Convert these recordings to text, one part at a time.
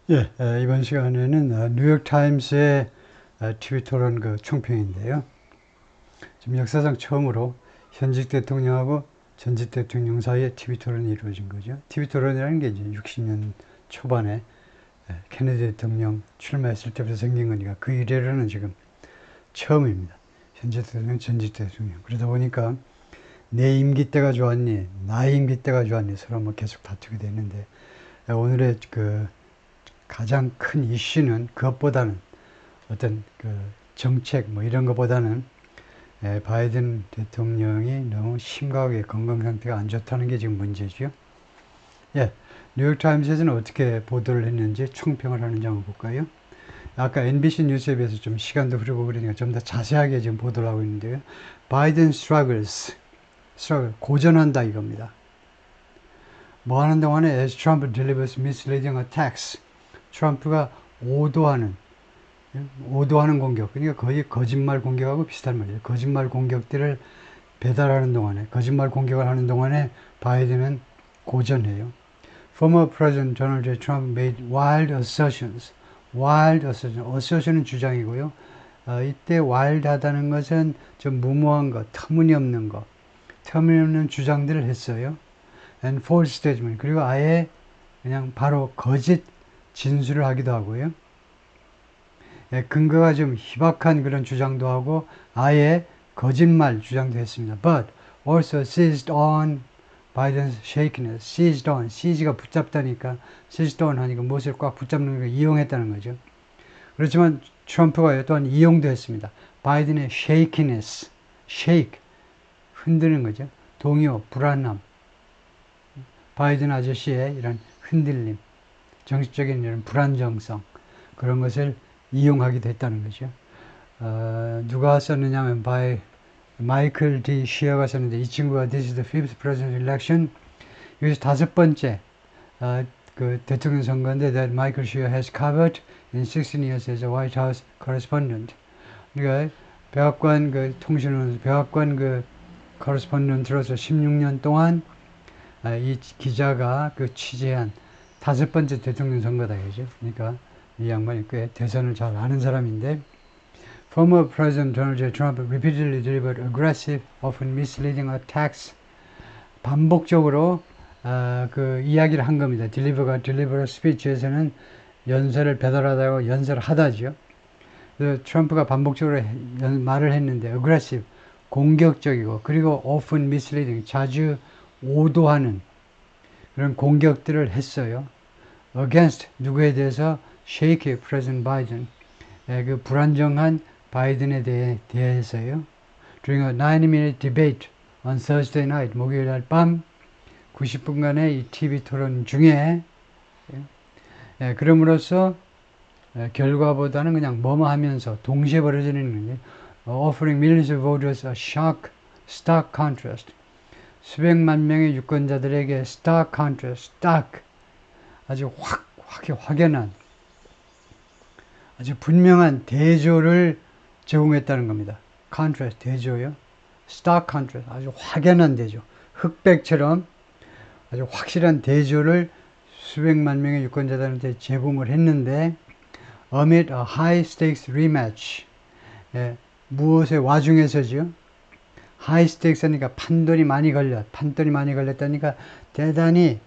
예, 이번 시간에는 뉴욕타임스의 TV 토론 그 총평인데요. 지금 역사상 처음으로 현직 대통령하고 전직 대통령 사이에 TV 토론이 이루어진 거죠. TV 토론이라는 게 이제 60년 초반에 케네디 대통령 출마했을 때부터 생긴 거니까 그 이래로는 지금 처음입니다. 현직 대통령, 전직 대통령. 그러다 보니까 내 임기 때가 좋았니, 나의 임기 때가 좋았니 서로 뭐 계속 다투게 되는데 오늘의 그 가장 큰 이슈는 그것보다는 어떤 그 정책 뭐 이런 것보다는 바이든 대통령이 너무 심각하게 건강 상태가 안 좋다는 게 지금 문제죠. 예, 뉴욕타임스에서는 어떻게 보도를 했는지 총평을 하는지 한번 볼까요? 아까 NBC 뉴스에 비해서 좀 시간도 흐르고 그러니까 좀 더 자세하게 지금 보도를 하고 있는데요. 바이든 struggles, 고전한다 이겁니다. 뭐 하는 동안에 as Trump delivers misleading attacks, 트럼프가 오도하는 공격, 그러니까 거의 거짓말 공격하고 비슷한 말이에요. 거짓말 공격들을 배달하는 동안에, 거짓말 공격을 하는 동안에 바이든은 고전해요. Former President Donald J. Trump made wild assertions. wild assertion, assertion은 주장이고요. 이때 wild하다는 것은 좀 무모한 것, 터무니없는 것, 터무니없는 주장들을 했어요. And false statement, 그리고 아예 그냥 바로 거짓 진술을 하기도 하고요. 근거가 좀 희박한 그런 주장도 하고 아예 거짓말 주장도 했습니다. But also seized on Biden's shakiness. seized on, seize가 붙잡다니까 seized on 하니까 무엇을 꽉 붙잡는 걸 이용했다는 거죠. 그렇지만 트럼프가 또한 이용도 했습니다. 바이든의 shakiness, shake, 흔드는 거죠. 동요, 불안함. 바이든 아저씨의 이런 흔들림, 정신적인 이런 불안정성, 그런 것을 이용하기도 했다는 거죠. 누가 썼느냐면 마이클 D. 시어가 썼는데 이 친구가 This is the fifth presidential election. 여기서 다섯 번째 그 대통령 선거인데 that Michael Shear has covered in 16 years as a White House correspondent. 그러니까 백악관 그 통신원, 백악관 그 correspondent로서 16년 동안 이 기자가 그 취재한 다섯 번째 대통령 선거다 그죠. 그러니까 이 양반이 꽤 대선을 잘 아는 사람인데 Former President Donald J. Trump repeatedly delivered aggressive, often misleading attacks. 반복적으로 그 이야기를 한 겁니다. deliver speech에서는 연설을 배달하다고 연설을 하다죠. 그래서 트럼프가 반복적으로 말을 했는데 aggressive, 공격적이고 그리고 often misleading, 자주 오도하는 그런 공격들을 했어요. against, 누구에 대해서? shaky President Biden, 그 불안정한 바이든에 대해서요. During a 90-minute debate on Thursday night, 목요일 날 밤 90분간의 이 TV 토론 중에 그럼으로써 결과보다는 그냥 뭐뭐 하면서 동시에 벌어지는 거예요. Offering millions of voters a shock, stark contrast. 수백만 명의 유권자들에게 stark contrast, stark, 아주 확연한, 아주 분명한 대조를 제공했다는 겁니다. contrast, 대조요. stark contrast, 아주 확연한 대조. 흑백처럼 아주 확실한 대조를 수백만 명의 유권자들한테 제공을 했는데 amid a high stakes rematch. 무엇의 와중에서죠? high stakes 하니까 판돈이 많이 걸렸다니까 대단히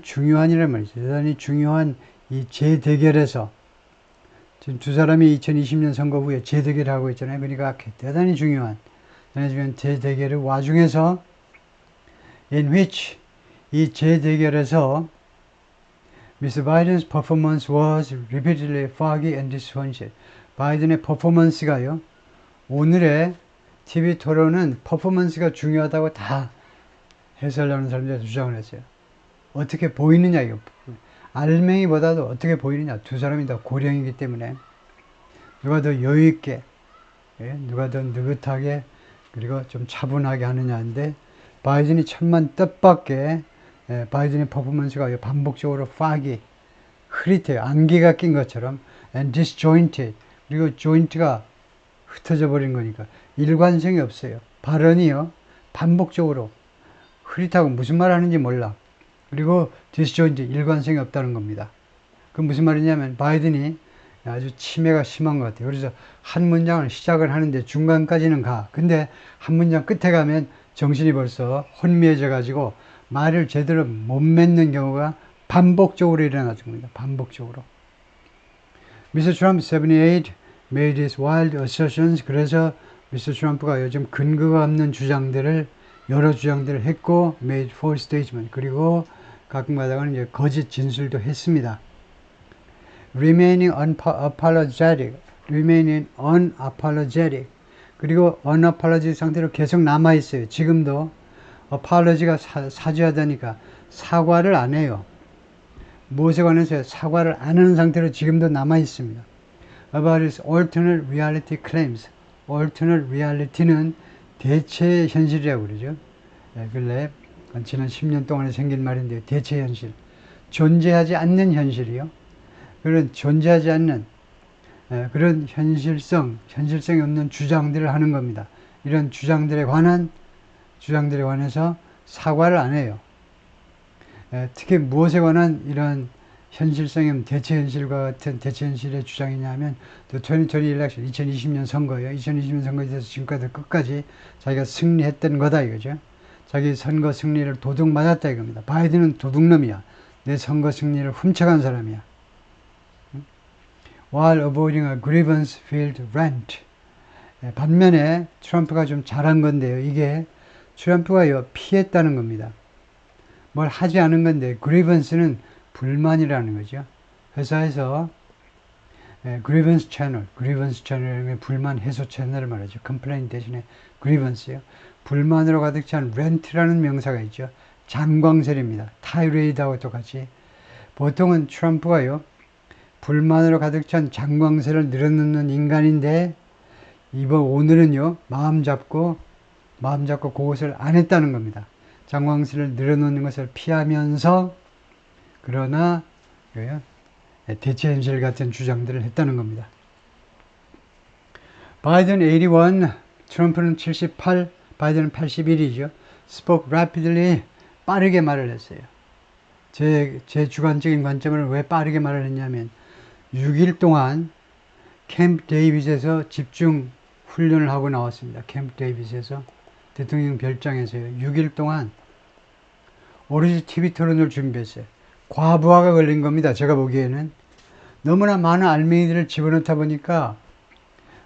중요한이란 말이죠. 대단히 중요한 이 재대결에서 지금 두 사람이 2020년 선거 후에 재대결을 하고 있잖아요. 그러니까 대단히 중요한 재대결의 와중에서 in which, 이 재대결에서 Mr. Biden's performance was repeatedly foggy and disjointed. 바이든의 퍼포먼스가요. 오늘의 TV 토론은 퍼포먼스가 중요하다고 다 해설하는 사람들이 주장을 했어요. 어떻게 보이느냐 이거. 알맹이보다도 어떻게 보이느냐. 두 사람이 다 고령이기 때문에 누가 더 여유있게, 누가 더 느긋하게 그리고 좀 차분하게 하느냐인데 바이든이 천만 뜻밖의 바이든의 퍼포먼스가 반복적으로 foggy, 흐릿해요. 안개가 낀 것처럼 and disjointed, 그리고 joint가 흩어져 버린 거니까 일관성이 없어요. 발언이요. 반복적으로 흐릿하고 무슨 말 하는지 몰라. 그리고 disjointed, 일관성이 없다는 겁니다. 그 무슨 말이냐면 바이든이 아주 치매가 심한 것 같아요. 그래서 한 문장을 시작을 하는데 중간까지는 가. 근데 한 문장 끝에 가면 정신이 벌써 혼미해져 가지고 말을 제대로 못 맺는 경우가 반복적으로 일어나는 겁니다. 반복적으로. Mr. Trump 78 made his wild assertions. 그래서 미스터 트럼프가 요즘 근거가 없는 주장들을 여러 주장들을 했고 made false statement. 그리고 가끔 가다가는 이제 거짓 진술도 했습니다. remaining unapologetic. remaining unapologetic. 그리고 unapologetic 상태로 계속 남아 있어요. 지금도 apology가 사죄하다니까 사과를 안 해요. 무엇에 관해서 사과를 안 하는 상태로 지금도 남아 있습니다. About his alternate reality claims. alternate reality는 대체 현실이라고 그러죠. 근래 지난 10년 동안에 생긴 말인데 대체 현실. 존재하지 않는 현실이요. 그런 존재하지 않는 그런 현실성이 없는 주장들을 하는 겁니다. 이런 주장들에 관해서 사과를 안 해요. 특히 무엇에 관한 이런 현실성이 없는 대체 현실과 같은 대체 현실의 주장이냐 하면 또 2020 election, 2020년 선거예요. 2020년 선거에 대해서 지금까지 끝까지 자기가 승리했던 거다 이거죠. 자기 선거 승리를 도둑 맞았다 이겁니다. 바이든은 도둑놈이야. 내 선거 승리를 훔쳐간 사람이야. While avoiding a grievance-filled rant. 반면에 트럼프가 좀 잘한 건데요. 이게 트럼프가 피했다는 겁니다. 뭘 하지 않은 건데 grievance는 불만이라는 거죠. 회사에서 grievance 채널, 불만 해소 채널을 말하죠. complaint 대신에 grievance요. 불만으로 가득 찬 rant라는 명사가 있죠. 장광설입니다. tirade하고 똑같이. 보통은 트럼프가요. 불만으로 가득 찬 장광설을 늘어놓는 인간인데 오늘은요. 마음 잡고 그것을 안 했다는 겁니다. 장광설을 늘어놓는 것을 피하면서 그러나 대체 현실 같은 주장들을 했다는 겁니다. 바이든 81, 트럼프는 78, 바이든은 81이죠. spoke rapidly, 빠르게 말을 했어요. 제 주관적인 관점을 왜 빠르게 말을 했냐면 6일 동안 캠프 데이빗에서 집중 훈련을 하고 나왔습니다. 캠프 데이빗에서 대통령 별장에서요. 6일 동안 오로지 TV 토론을 준비했어요. 과부하가 걸린 겁니다. 제가 보기에는. 너무나 많은 알맹이들을 집어넣다 보니까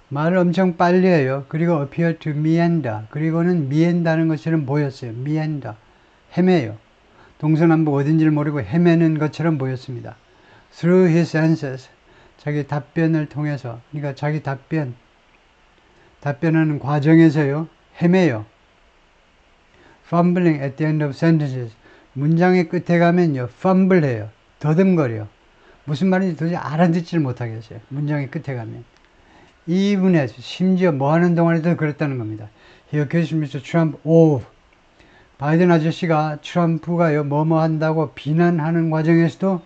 말을 엄청 빨리 해요. 그리고 appear to meander. 그리고는 미엔다는 것처럼 보였어요. meander. 헤매요. 동서남북 어딘지를 모르고 헤매는 것처럼 보였습니다. Through his answers. 자기 답변을 통해서. 그러니까 자기 답변하는 과정에서요. 헤매요. Fumbling at the end of sentences. 문장의 끝에 가면요. fumble해요. 더듬거려. 무슨 말인지 도저히 알아듣지를 못하겠어요. 문장의 끝에 가면. 이분에 심지어 뭐 하는 동안에도 그랬다는 겁니다. He accused Mr. Trump of. 바이든 아저씨가 트럼프가요. 뭐뭐 한다고 비난하는 과정에서도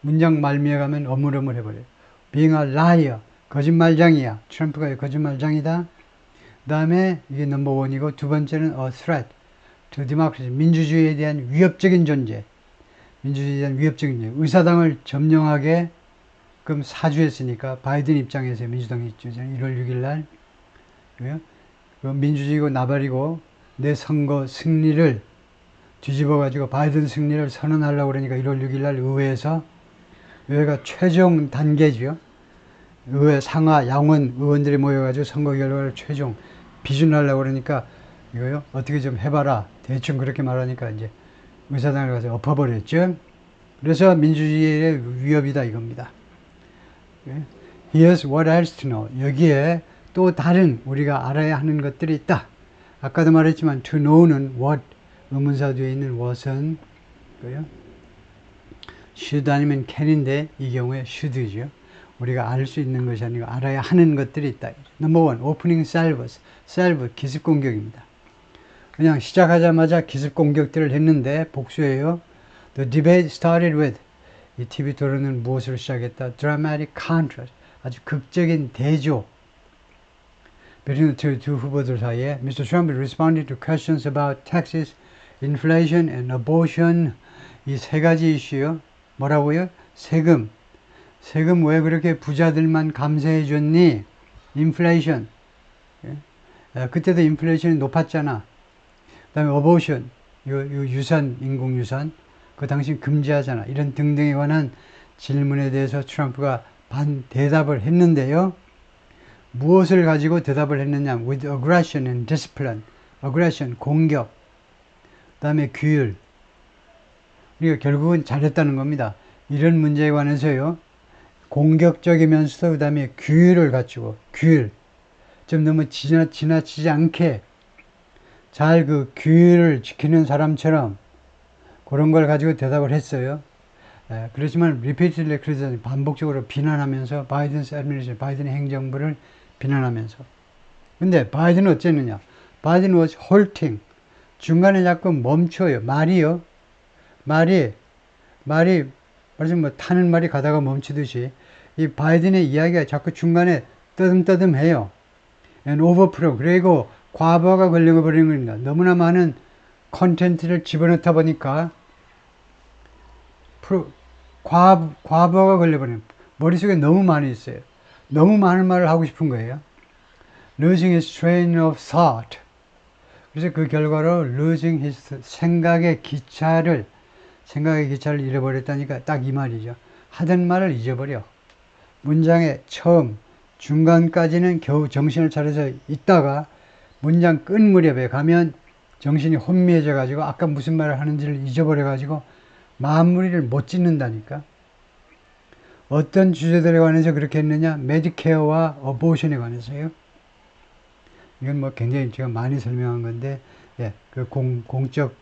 문장 말미에 가면 어물어물해버려요. Being a liar. 거짓말장이야. 트럼프가 거짓말장이다. 그 다음에 이게 넘버 원이고 두 번째는 a threat to democracy. 민주주의에 대한 위협적인 존재. 의사당을 점령하게 그럼 사주했으니까 바이든 입장에서 민주당 입장에서 1월 6일 날 민주주의고 나발이고 내 선거 승리를 뒤집어 가지고 바이든 승리를 선언하려고 그러니까 1월 6일 날 의회가 최종 단계죠. 의회 상하 양원 의원들이 모여가지고 선거 결과를 최종 비준하려고 그러니까 이거요 어떻게 좀 해봐라 대충 그렇게 말하니까 이제 의사당을 가서 엎어버렸죠. 그래서 민주주의의 위협이다 이겁니다. Here's what else to know. 여기에 또 다른 우리가 알아야 하는 것들이 있다. 아까도 말했지만 to know는 what 의문사 뒤에 있는 what은 should 아니면 can인데 이 경우에 should죠. 우리가 알 수 있는 것이 아니고 알아야 하는 것들이 있다. 넘버 원, 오프닝 salve, 기습 공격입니다. 그냥 시작하자마자 기습 공격들을 했는데 복수예요. The debate started with. 이 TV 토론은 무엇으로 시작했다? Dramatic contrast. 아주 극적인 대조. between 두 후보들 사이에 Mr. Trump responded to questions about taxes, inflation and abortion. 이 세 가지 이슈요. 뭐라고요? 세금 왜 그렇게 부자들만 감세해 줬니? 인플레이션. 그때도 인플레이션이 높았잖아. 그 다음에 어보션, 유산, 인공유산, 그 당시 금지하잖아. 이런 등등에 관한 질문에 대해서 트럼프가 대답을 했는데요. 무엇을 가지고 대답을 했느냐? With aggression and discipline. aggression, 공격. 그 다음에 규율. 그러니까 결국은 잘했다는 겁니다. 이런 문제에 관해서요. 공격적이면서도 그 다음에 규율을 갖추고, 규율. 좀 너무 지나치지 않게 잘 그 규율을 지키는 사람처럼 그런 걸 가지고 대답을 했어요. 그렇지만 repeatedly criticize, 반복적으로 비난하면서 바이든의 행정부를 비난하면서. 근데 바이든은 어쨌느냐? 바이든 was halting. 중간에 자꾸 멈춰요. 말이 말씀 뭐 타는 말이 가다가 멈추듯이 이 바이든의 이야기가 자꾸 중간에 떠듬떠듬해요. and overflow. 그리고 과부하가 걸려버리는 겁니다. 너무나 많은 컨텐츠를 집어넣다 보니까 과부하가 걸려버리는, 머릿속에 너무 많이 있어요. 너무 많은 말을 하고 싶은 거예요. losing his train of thought. 그래서 그 결과로 losing his 생각의 기차를 잃어버렸다니까 딱 이 말이죠. 하던 말을 잊어버려. 문장의 처음, 중간까지는 겨우 정신을 차려서 있다가 문장 끝 무렵에 가면 정신이 혼미해져 가지고 아까 무슨 말을 하는지를 잊어버려 가지고 마무리를 못 짓는다니까. 어떤 주제들에 관해서 그렇게 했느냐? 메디케어와 어보션에 관해서요. 이건 뭐 굉장히 제가 많이 설명한 건데, 그 공적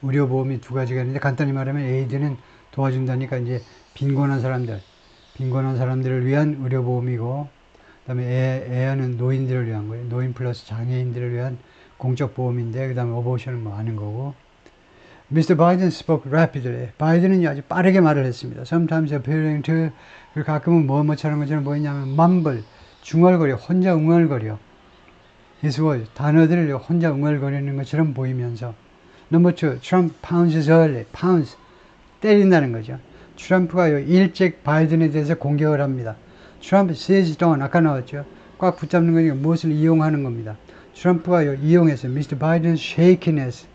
의료보험이 두 가지가 있는데, 간단히 말하면 에이드는 도와준다니까 이제 빈곤한 사람들을 위한 의료보험이고, 그 다음에 에어는 노인들을 위한 거예요. 노인 플러스 장애인들을 위한 공적 보험인데, 그 다음에 어보션은 뭐 아는 거고. Mr. Biden spoke rapidly. 바이든은 아주 빠르게 말을 했습니다. Sometimes appearing to, 가끔은 뭐뭐처럼 것처럼 보이냐면 mumble, 중얼거려, 혼자 웅얼거려. His words, 단어들을 혼자 웅얼거리는 것처럼 보이면서. Number two, Trump pounces early. pounce, 때린다는 거죠. 트럼프가 일찍 바이든에 대해서 공격을 합니다. Trump seized on, 아까 나왔죠. 꽉 붙잡는 거니까 무엇을 이용하는 겁니다. 트럼프가 이용했어요. Mr. Biden's shakiness.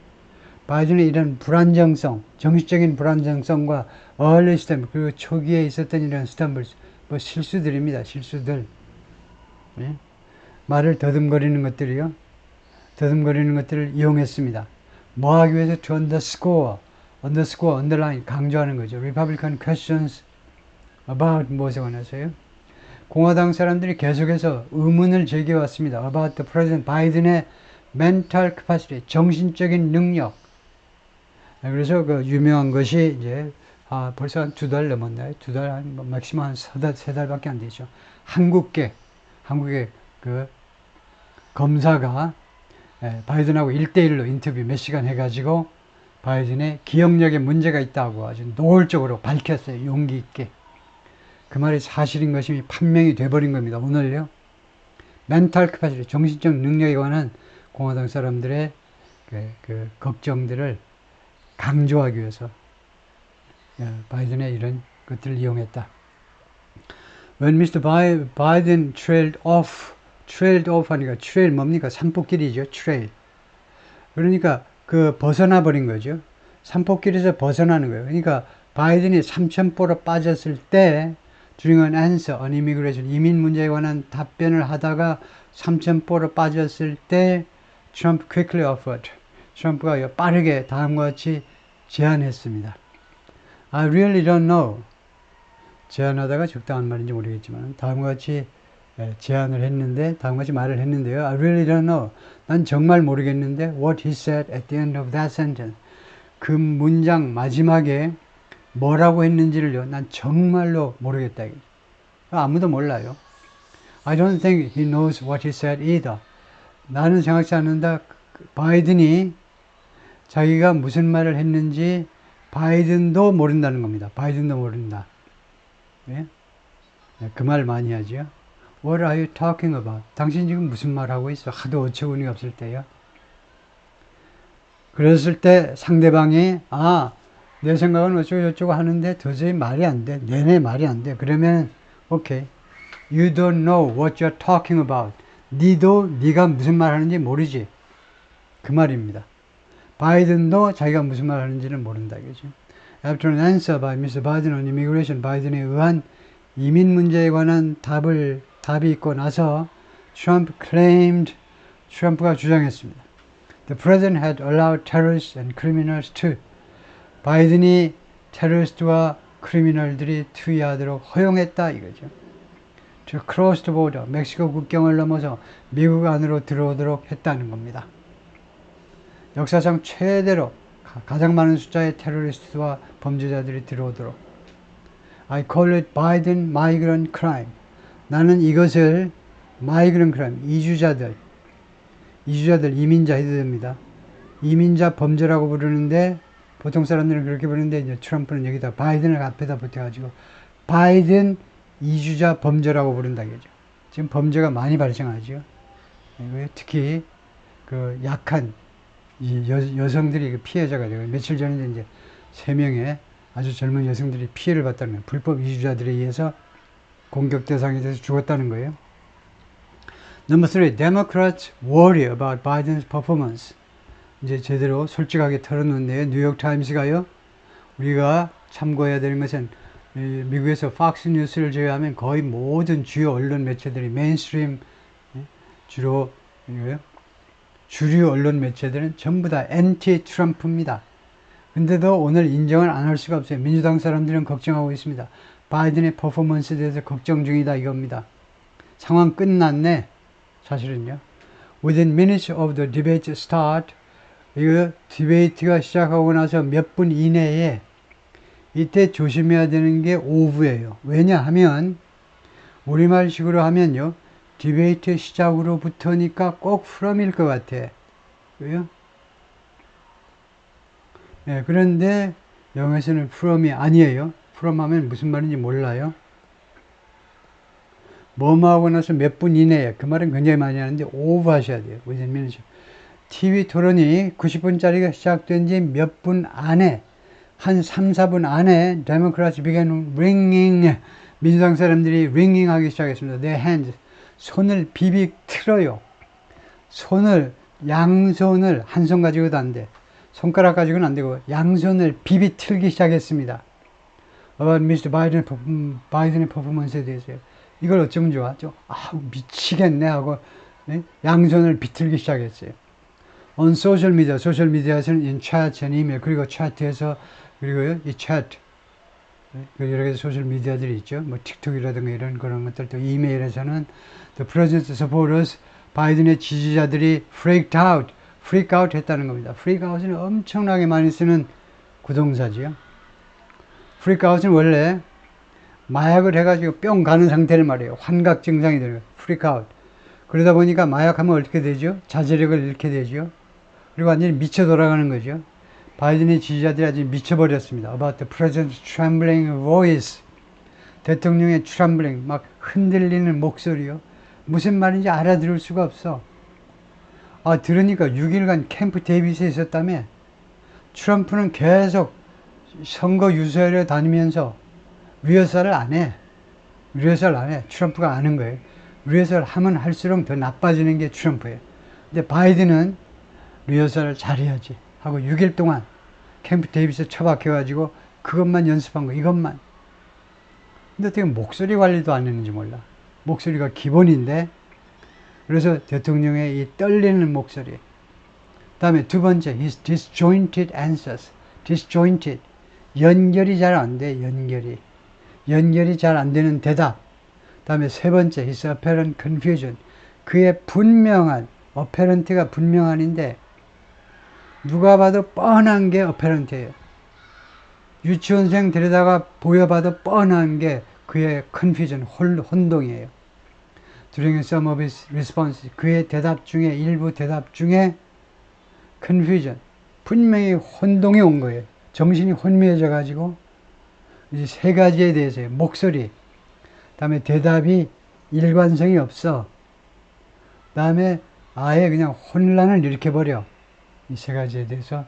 바이든의 이런 불안정성, 정신적인 불안정성과 early stumble, 그리고 초기에 있었던 이런 stumbles, 뭐 실수들입니다. 실수들. 네? 말을 더듬거리는 것들이요. 더듬거리는 것들을 이용했습니다. 뭐 하기 위해서 to underscore, underline, 강조하는 거죠. Republican questions about 무엇에 관해서요. 공화당 사람들이 계속해서 의문을 제기해왔습니다. About the President 바이든의 mental capacity, 정신적인 능력. 그래서 그 유명한 것이 이제 벌써 한 2달 넘었나요? 2달, 맥시멈 한 3달밖에 안 되죠. 한국의 그 검사가 바이든하고 1대1로 인터뷰 몇 시간 해가지고 바이든의 기억력에 문제가 있다고 아주 노골적으로 밝혔어요. 용기 있게. 그 말이 사실인 것이 판명이 돼버린 겁니다. 오늘요. 멘탈 캐파시티, 정신적 능력에 관한 공화당 사람들의 그 걱정들을 강조하기 위해서 바이든의 이런 것들을 이용했다. When Mr. Biden trailed off 하니까 trail 뭡니까? 산폭길이죠. trail. 그러니까 그 벗어나 버린 거죠. 산폭길에서 벗어나는 거예요. 그러니까 바이든이 3,000보로 빠졌을 때 during an answer on immigration, 이민 문제에 관한 답변을 하다가 3,000보로 빠졌을 때 Trump quickly offered, 트럼프가 빠르게 다음과 같이 제안했습니다. I really don't know. 제안하다가 적당한 말인지 모르겠지만 다음과 같이 제안을 했는데, 다음과 같이 말을 했는데요. I really don't know. 난 정말 모르겠는데 what he said at the end of that sentence. 그 문장 마지막에 뭐라고 했는지를요. 난 정말로 모르겠다. 아무도 몰라요. I don't think he knows what he said either. 나는 생각지 않는다. 바이든이 자기가 무슨 말을 했는지 바이든도 모른다는 겁니다. 바이든도 모른다. 네? 그 말 많이 하죠. What are you talking about? 당신 지금 무슨 말 하고 있어? 하도 어처구니가 없을 때요. 그랬을 때 상대방이 내 생각은 어쩌고저쩌고 하는데 도저히 말이 안 돼. 내내 말이 안 돼. 그러면 오케이. You don't know what you're talking about. 니도 네가 무슨 말 하는지 모르지. 그 말입니다. 바이든도 자기가 무슨 말 하는지는 모른다. 그죠? After an answer by Mr. Biden on immigration, 바이든에 의한 이민 문제에 관한 답이 있고 나서 트럼프가 주장했습니다. The president had allowed terrorists and criminals to. 바이든이 테러리스트와 크리미널들이 투여하도록 허용했다 이거죠. To cross the border, 멕시코 국경을 넘어서 미국 안으로 들어오도록 했다는 겁니다. 역사상 최대로 가장 많은 숫자의 테러리스트와 범죄자들이 들어오도록. I call it Biden migrant crime. 나는 이것을 migrant crime, 이주자들, 이민자 해도 됩니다. 이민자 범죄라고 부르는데 보통 사람들은 그렇게 부르는데 이제 트럼프는 여기다 바이든을 앞에다 붙여가지고 바이든 이주자 범죄라고 부른다 이거죠. 지금 범죄가 많이 발생하죠. 특히 그 약한 여성들이 피해자가 되고 며칠 전에 이제 3명의 아주 젊은 여성들이 피해를 봤다는 거예요. 불법 이주자들에 의해서 공격 대상이 돼서 죽었다는 거예요. Number 3, Democrats worry about Biden's performance. 이제 제대로 솔직하게 털어놓네요. 뉴욕 타임스가요. 우리가 참고해야 되는 것은 미국에서 팍스 뉴스를 제외하면 거의 모든 주요 언론 매체들이 메인스트림 주류 언론 매체들은 전부 다 엔티 트럼프입니다. 근데도 오늘 인정을 안 할 수가 없어요. 민주당 사람들은 걱정하고 있습니다. 바이든의 퍼포먼스에 대해서 걱정 중이다 이겁니다. 상황 끝났네. 사실은요. Within minutes of the debate start, 이거 디베이트가 시작하고 나서 몇 분 이내에 이때 조심해야 되는 게 오후예요. 왜냐하면 우리말식으로 하면요. 디베이트 시작으로부터니까 꼭 from일 것 같아. 왜요? 네, 그런데 영어에서는 from이 아니에요. from 하면 무슨 말인지 몰라요. 뭐뭐 하고 나서 몇 분 이내에 그 말은 굉장히 많이 하는데 오후 하셔야 돼요. within minutes. TV 토론이 90분짜리가 시작된 지 몇 분 안에 한 3, 4분 안에 Democrats began ringing 민주당 사람들이 ringing 하기 시작했습니다. Their hands 손을 비비 틀어요. 양손을 한 손 가지고도 안 돼. 손가락 가지고는 안 되고 양손을 비비 틀기 시작했습니다. About Mr. 바이든의 퍼포먼스에 대해서요. 이걸 어쩌면 좋아? 미치겠네 하고 양손을 비틀기 시작했어요. On social media, 소셜미디어에서는 in chat and email, 그리고 차트에서, 그리고요, 이 chat, 여러 가지 소셜미디어들이 있죠. 뭐, 틱톡이라든가 이런 그런 것들, 또 이메일에서는 the president's supporters, 바이든의 지지자들이 freak out 했다는 겁니다. freak out은 엄청나게 많이 쓰는 구동사지요. freak out은 원래 마약을 해가지고 뿅 가는 상태를 말해요. 환각 증상이 되는 거예요. freak out. 그러다 보니까 마약하면 어떻게 되죠? 자제력을 잃게 되죠. 그리고 완전히 미쳐 돌아가는 거죠. 바이든의 지지자들이 아주 미쳐버렸습니다. About the president's trembling voice. 대통령의 trembling, 막 흔들리는 목소리요. 무슨 말인지 알아들을 수가 없어. 들으니까 6일간 캠프 데이빗에 있었다며. 트럼프는 계속 선거 유세를 다니면서 리허설을 안 해. 트럼프가 아는 거예요. 리허설 하면 할수록 더 나빠지는 게 트럼프예요. 근데 바이든은 리허설을 잘해야지 하고 6일 동안 캠프 데이빗에 처박혀가지고 그것만 연습한 거, 이것만. 근데 어떻게 목소리 관리도 안 했는지 몰라. 목소리가 기본인데, 그래서 대통령의 이 떨리는 목소리. 그 다음에 두 번째, his disjointed answers. disjointed. 연결이 잘 안 돼, 연결이 잘 안 되는 대답. 그 다음에 세 번째, his apparent confusion. 그의 분명한, apparent가 분명한인데, 누가 봐도 뻔한 게 apparent예요. 유치원생 데려다가 보여봐도 뻔한 게 그의 confusion, 혼동이에요. During some of his responses, 그의 대답 중에, 일부 대답 중에 confusion, 분명히 혼동이 온 거예요. 정신이 혼미해져 가지고 이 세 가지에 대해서요. 목소리, 다음에 대답이 일관성이 없어. 다음에 아예 그냥 혼란을 일으켜버려. 이 세 가지에 대해서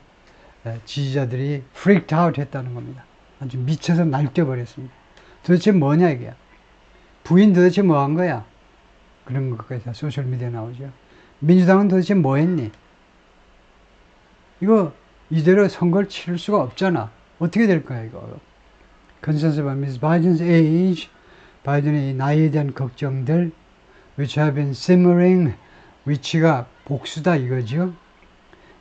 지지자들이 freaked out 했다는 겁니다. 아주 미쳐서 날뛰어버렸습니다. 도대체 뭐냐 이게. 부인 도대체 뭐 한 거야? 그런 것까지 다 소셜미디어에 나오죠. 민주당은 도대체 뭐 했니? 이거 이대로 선거를 치를 수가 없잖아. 어떻게 될 거야 이거. Concerns about Ms. Biden's age, 바이든의 나이에 대한 걱정들, which have been simmering, which가 복수다 이거죠.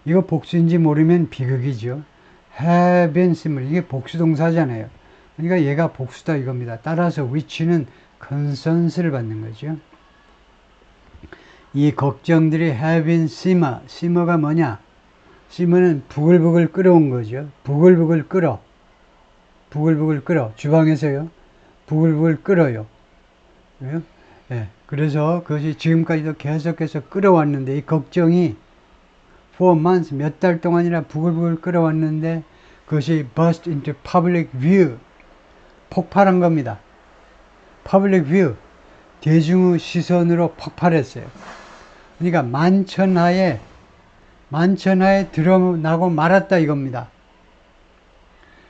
이거 복수인지 모르면 비극이죠. have been simmering, 이게 복수 동사잖아요. 그러니까 얘가 복수다 이겁니다. 따라서 which는 concerns를 받는 거죠. 이 걱정들이 have been simmer, simmer가 뭐냐? simmer는 부글부글 끓어온 거죠. 부글부글 끓어. 부글부글 끓어. 주방에서요. 부글부글 끓어요. 예. 그래서 그것이 지금까지도 계속해서 끓어왔는데 이 걱정이 for months 몇 달 동안이나 부글부글 끓어왔는데 그것이 burst into public view 폭발한 겁니다. public view 대중의 시선으로 폭발했어요. 그러니까 만천하에 드러나고 말았다 이겁니다.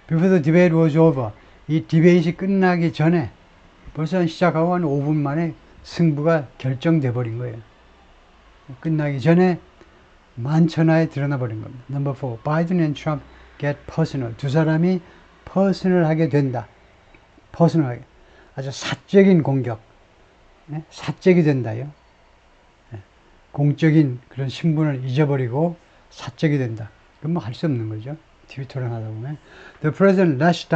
Before the debate was over. 이 디베이트가 끝나기 전에 벌써 시작하고 한 5분 만에 승부가 결정돼 버린 거예요. 끝나기 전에 만천하에 드러나 버린 겁니다. Number 4. Biden and Trump get personal. 두 사람이 퍼스널하게 된다. 퍼스널하게. 아주 사적인 공격. 네? 사적이 된다요. 네. 공적인 그런 신분을 잊어버리고 사적이 된다. 그건 뭐 할 수 없는 거죠. TV 토론하다 보면. The president lashed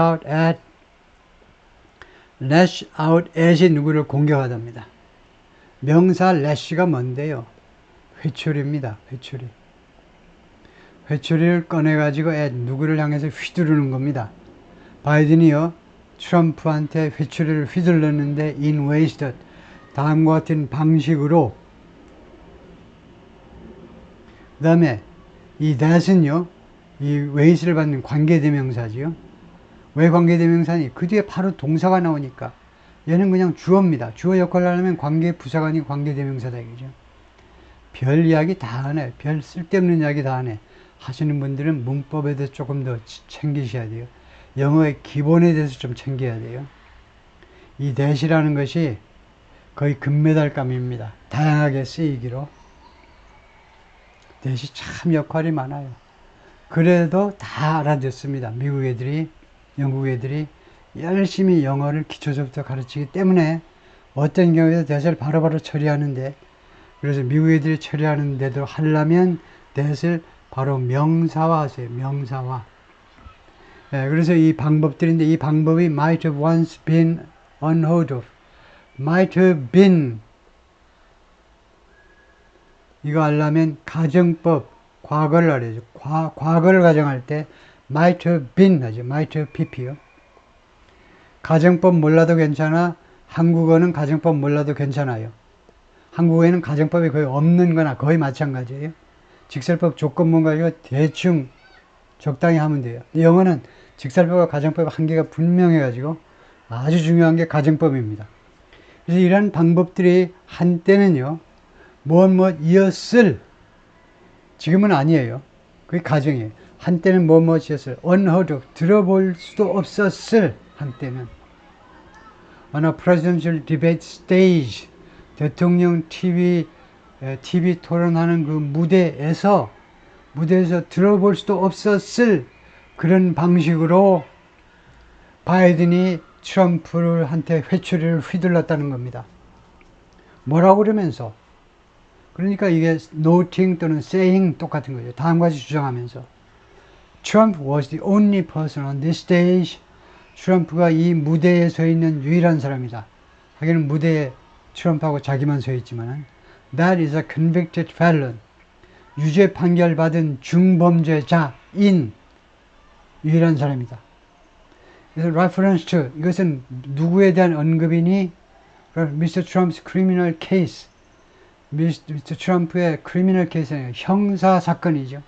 out at이 누구를 공격하답니다. 명사 lash가 뭔데요? 회초리입니다. 회초리. 회초리를 꺼내가지고 누구를 향해서 휘두르는 겁니다. 바이든이요. 트럼프한테 회초리를 휘둘렀는데 in ways that 다음과 같은 방식으로 그 다음에 이 that은요. 이 ways를 받는 관계대명사지요. 왜 관계대명사니? 그 뒤에 바로 동사가 나오니까 얘는 그냥 주어입니다. 주어 역할을 하려면 관계부사가 아니고 관계대명사다 이거죠. 별 이야기 다 하네. 별 쓸데없는 이야기 다 하네. 하시는 분들은 문법에 대해서 조금 더 챙기셔야 돼요. 영어의 기본에 대해서 좀 챙겨야 돼요. 이 that이라는 것이 거의 금메달감입니다. 다양하게 쓰이기로. that이 참 역할이 많아요. 그래도 다 알아듣습니다. 미국 애들이, 영국 애들이 열심히 영어를 기초부터 가르치기 때문에 어떤 경우에도 that을 바로바로 처리하는데, 그래서 미국 애들이 처리하는데도 하려면 that을 바로 명사화 하세요. 명사화. 네, 그래서 이 방법들인데 이 방법이 might have once been unheard of. might have been 이거 하려면 가정법 과거를 알아야죠. 과거를 가정할 때 might have been 하죠. might have pp요. 가정법 몰라도 괜찮아. 한국어는 가정법 몰라도 괜찮아요. 한국어에는 가정법이 거의 없는 거나 거의 마찬가지예요. 직설법 조건문 가지고 대충 적당히 하면 돼요. 영어는 직설법과 가정법 한계가 분명해가지고 아주 중요한 게 가정법입니다. 그래서 이런 방법들이 한때는요, 무엇이었을, 지금은 아니에요. 그게 가정이에요. 한때는 무엇이었을, unheard of, 들어볼 수도 없었을, 한때는. On a presidential debate stage, 대통령 TV 토론하는 그 무대에서 들어볼 수도 없었을 그런 방식으로 바이든이 트럼프한테 회초리를 휘둘렀다는 겁니다. 뭐라고 그러면서? 그러니까 이게 noting 또는 saying 똑같은 거죠. 다음과 같이 주장하면서 Trump was the only person on this stage. 트럼프가 이 무대에 서 있는 유일한 사람이다. 하기는 무대에 트럼프하고 자기만 서 있지만 That is a convicted felon. 유죄 판결 받은 중범죄자인 유일한 사람이다. 그래서 reference to, 이것은 누구에 대한 언급이니? Mr. Trump's criminal case. Mr. 트럼프의 criminal case는 형사 사건이죠.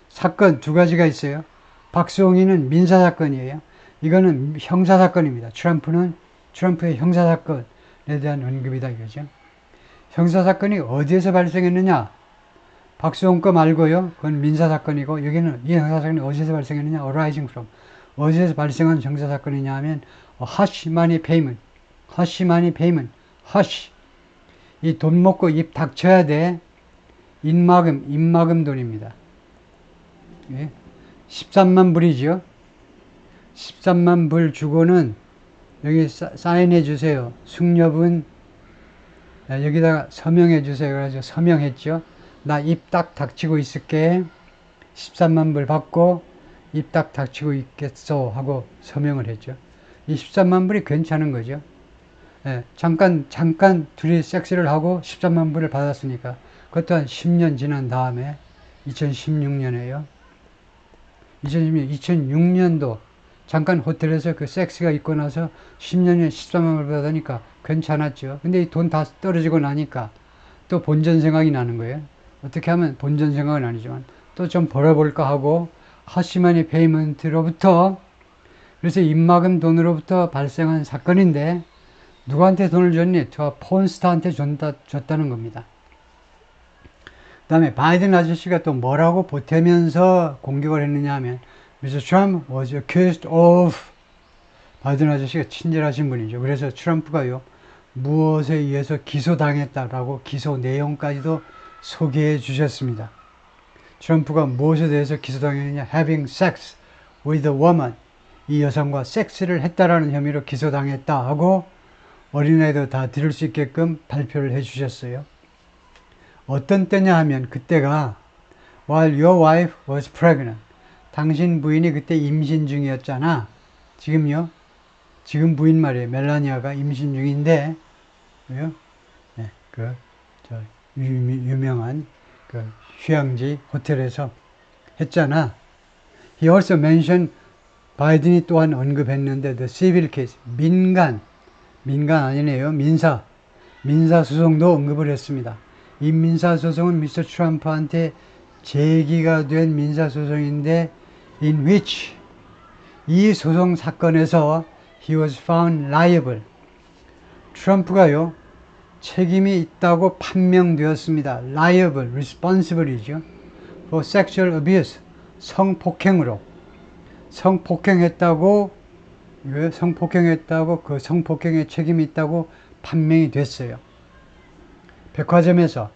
사건 두 가지가 있어요. 박수홍이는 민사 사건이에요. 이거는 형사 사건입니다. 트럼프의 형사 사건에 대한 언급이다 이거죠. 형사 사건이 어디에서 발생했느냐? 박수홍 거 말고요. 그건 민사사건이고, 여기는 이 형사사건이 어디서 발생했느냐? arising from. 어디서 발생한 형사사건이냐 하면, hush money payment. hush money payment. hush. 이 돈 먹고 입 닥쳐야 돼. 입막음 돈입니다. 예? 13만 불이죠. 13만 불 주고는 여기 사인해 주세요. 숙녀분 여기다가 서명해 주세요. 그래서 서명했죠. 나 입 딱 닥치고 있을게. 13만 불 받고 입 딱 닥치고 있겠어 하고 서명을 했죠. 이 13만 불이 괜찮은 거죠. 예, 잠깐 둘이 섹스를 하고 13만 불을 받았으니까 그것도 한 10년 지난 다음에 2016년에요. 2006년도 잠깐 호텔에서 그 섹스가 있고 나서 10년에 13만 불 받으니까 괜찮았죠. 근데 이 돈 다 떨어지고 나니까 또 본전 생각이 나는 거예요. 어떻게 하면 본전 생각은 아니지만 또 좀 벌어볼까 하고 하시머니 페이먼트로부터 그래서 입막음 돈으로부터 발생한 사건인데 누구한테 돈을 줬니? 저 폰스타한테 줬다는 겁니다. 그 다음에 바이든 아저씨가 또 뭐라고 보태면서 공격을 했느냐 하면 Mr. Trump was accused of 바이든 아저씨가 친절하신 분이죠. 그래서 트럼프가요 무엇에 의해서 기소당했다라고 기소 내용까지도 소개해 주셨습니다. 트럼프가 무엇에 대해서 기소당했느냐 having sex with a woman 이 여성과 섹스를 했다라는 혐의로 기소당했다 하고 어린아이도 다 들을 수 있게끔 발표를 해 주셨어요. 어떤 때냐 하면 그때가 while your wife was pregnant 당신 부인이 그때 임신 중이었잖아. 지금요? 지금 부인 말이에요. 멜라니아가 임신 중인데 네, 유명한 그 휴양지 호텔에서 했잖아. He also mentioned 바이든이 또한 언급했는데 the civil case 민간 아니네요. 민사 소송도 언급을 했습니다. 이 민사 소송은 미스터 트럼프한테 제기가 된 민사 소송인데 in which 이 소송 사건에서 he was found liable 트럼프가요 책임이 있다고 판명되었습니다. liable, responsible이죠. for sexual abuse 성폭행으로 성폭행했다고 그 성폭행에 책임이 있다고 판명이 됐어요. 백화점에서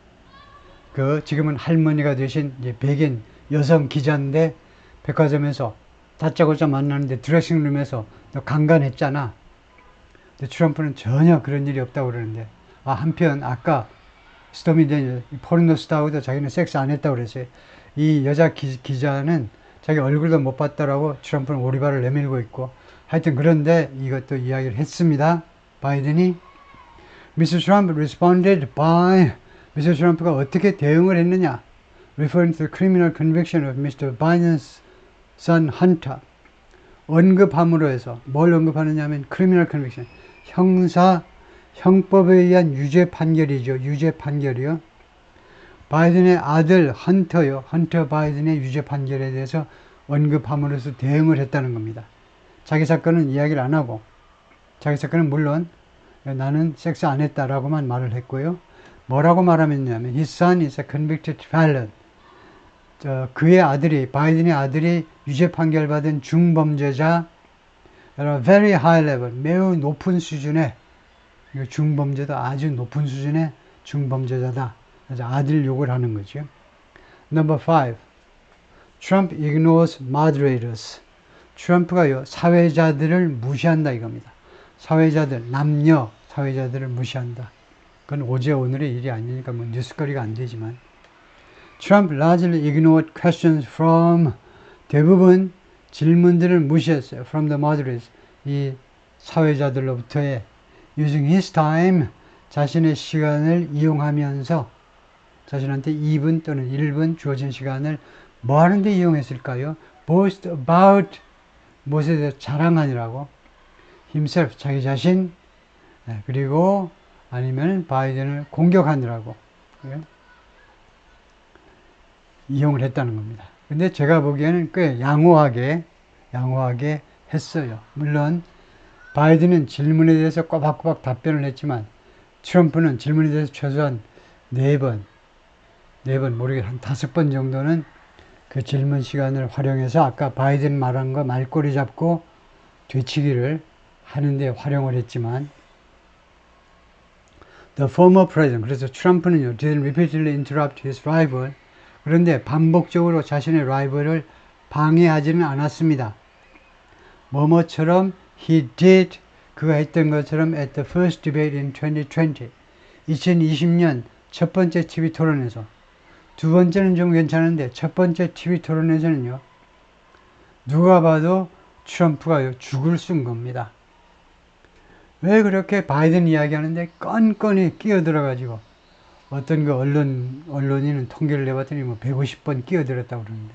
그 지금은 할머니가 되신 이제 백인 여성 기자인데 백화점에서 다짜고짜 만나는데 드레싱룸에서 너 강간했잖아. 근데 트럼프는 전혀 그런 일이 없다고 그러는데 한편 아까 스토미 데니얼 포르노 스타하고도 자기는 섹스 안 했다고 그랬어요. 이 여자 기자는 자기 얼굴도 못 봤다라고 트럼프는 오리발을 내밀고 있고 하여튼 그런데 이것도 이야기를 했습니다. 바이든이 Mr. Trump responded by Mr. Trump가 어떻게 대응을 했느냐 referring to the criminal conviction of Mr. Biden's son Hunter 언급함으로 해서 뭘 언급하느냐 하면 criminal conviction 형법에 의한 유죄 판결이죠. 유죄 판결이요. 바이든의 아들 헌터 바이든의 유죄 판결에 대해서 언급함으로써 대응을 했다는 겁니다. 자기 사건은 이야기를 안 하고 자기 사건은 물론 나는 섹스 안 했다라고만 말을 했고요. 뭐라고 말하면요. His son is a convicted felon. 그의 아들이 바이든의 아들이 유죄 판결 받은 중범죄자 at a very high level 매우 높은 수준의 중범죄도 아주 높은 수준의 중범죄자다. 그래서 아들 욕을 하는 거죠. Number 5. Trump ignores moderators. 트럼프가요 사회자들을 무시한다 이겁니다. 사회자들 남녀 사회자들을 무시한다. 그건 어제 오늘의 일이 아니니까 뭐 뉴스거리가 안 되지만 Trump largely ignored questions from 대부분 질문들을 무시했어요. From the moderates 이 사회자들로부터의 using his time 자신의 시간을 이용하면서 자신한테 2분 또는 1분 주어진 시간을 뭐 하는데 이용했을까요? boast about 무엇에 대해서 자랑하느라고 himself 자기 자신 그리고 아니면 바이든을 공격하느라고 이용을 했다는 겁니다. 근데 제가 보기에는 꽤 양호하게 했어요. 물론 바이든은 질문에 대해서 꼬박꼬박 답변을 했지만 트럼프는 질문에 대해서 최소한 4번 4번 모르게 한 5번 정도는 그 질문 시간을 활용해서 아까 바이든 말한 거 말꼬리 잡고 되치기를 하는데 활용을 했지만 The former president, 그래서 트럼프는요, didn't repeatedly interrupt his rival. 그런데 반복적으로 자신의 라이벌을 방해하지는 않았습니다. 뭐뭐처럼 he did, 그가 했던 것처럼 at the first debate in 2020. 2020년 첫 번째 TV 토론에서. 두 번째는 좀 괜찮은데 첫 번째 TV 토론에서는요, 누가 봐도 트럼프가 죽을 쓴 겁니다. 왜 그렇게 바이든 이야기하는데 건건이 끼어들어가지고 어떤 그 언론인은 통계를 내봤더니 뭐 150번 끼어들었다고 그러는데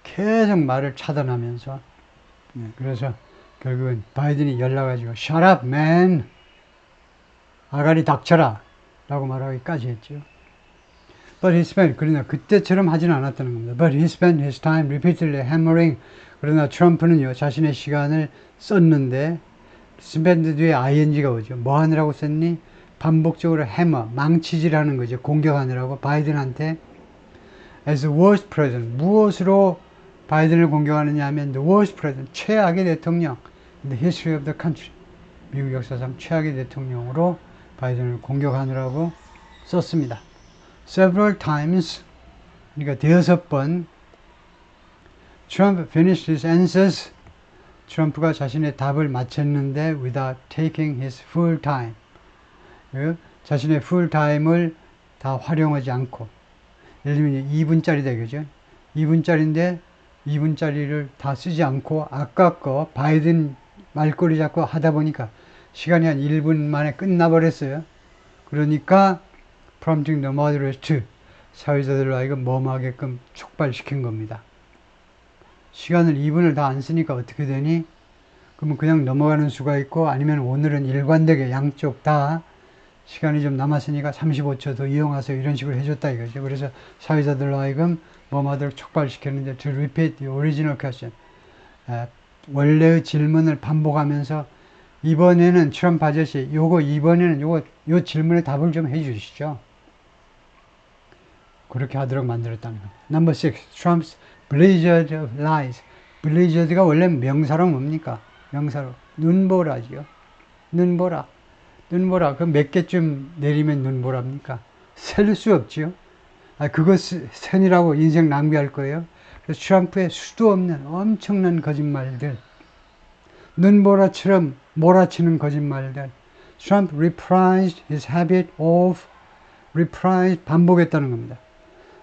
계속 말을 차단하면서 그래서 결국은 바이든이 연락가지고 Shut up, man! 아가리 닥쳐라! 라고 말하기까지 했죠. But he spent, 그러나 그때처럼 하지는 않았다는 겁니다. But he spent his time repeatedly hammering. 그러나 트럼프는요, 자신의 시간을 썼는데 spend 뒤에 ing가 오죠. 뭐 하느라고 썼니? 반복적으로 해머, 망치질하는 거죠. 공격하느라고 바이든한테 as the worst president. 무엇으로 바이든을 공격하느냐 하면 the worst president, 최악의 대통령 in the history of the country. 미국 역사상 최악의 대통령으로 바이든을 공격하느라고 썼습니다. Several times, 그러니까 6번 Trump finished his answers. 트럼프가 자신의 답을 마쳤는데 without taking his full time. 자신의 full time을 다 활용하지 않고, 예를 들면 2분짜리다 그죠? 2분짜리인데 2분짜리를 다 쓰지 않고 아까 거 바이든 말꼬리 잡고 하다 보니까 시간이 한 1분 만에 끝나버렸어요. 그러니까 prompting the moderate to, 사회자들로 하여금 머무하게끔 촉발시킨 겁니다. 시간을 2분을 다 안 쓰니까 어떻게 되니? 그러면 그냥 넘어가는 수가 있고, 아니면 오늘은 일관되게 양쪽 다 시간이 좀 남았으니까 35초 더 이용하세요, 이런 식으로 해줬다 이거죠. 그래서 사회자들로 하여금 뭐마들 촉발시켰는데 to repeat the original question, 원래의 질문을 반복하면서 이번에는 트럼프 아저씨 이번에는 요 질문에 답을 좀 해주시죠. 그렇게 하도록 만들었다는 겁니다. Number 6, Trump's blizzard of lies. blizzard가 원래 명사로 뭡니까? 명사로 눈보라지요. 눈보라. 눈보라. 그 몇 개쯤 내리면 눈보라입니까? 셀 수 없지요. 그거 센이라고 인생 낭비할 거예요. 그래서 트럼프의 수도 없는 엄청난 거짓말들, 눈보라처럼 몰아치는 거짓말들. Trump reprised his habit of reprise, 반복했다는 겁니다.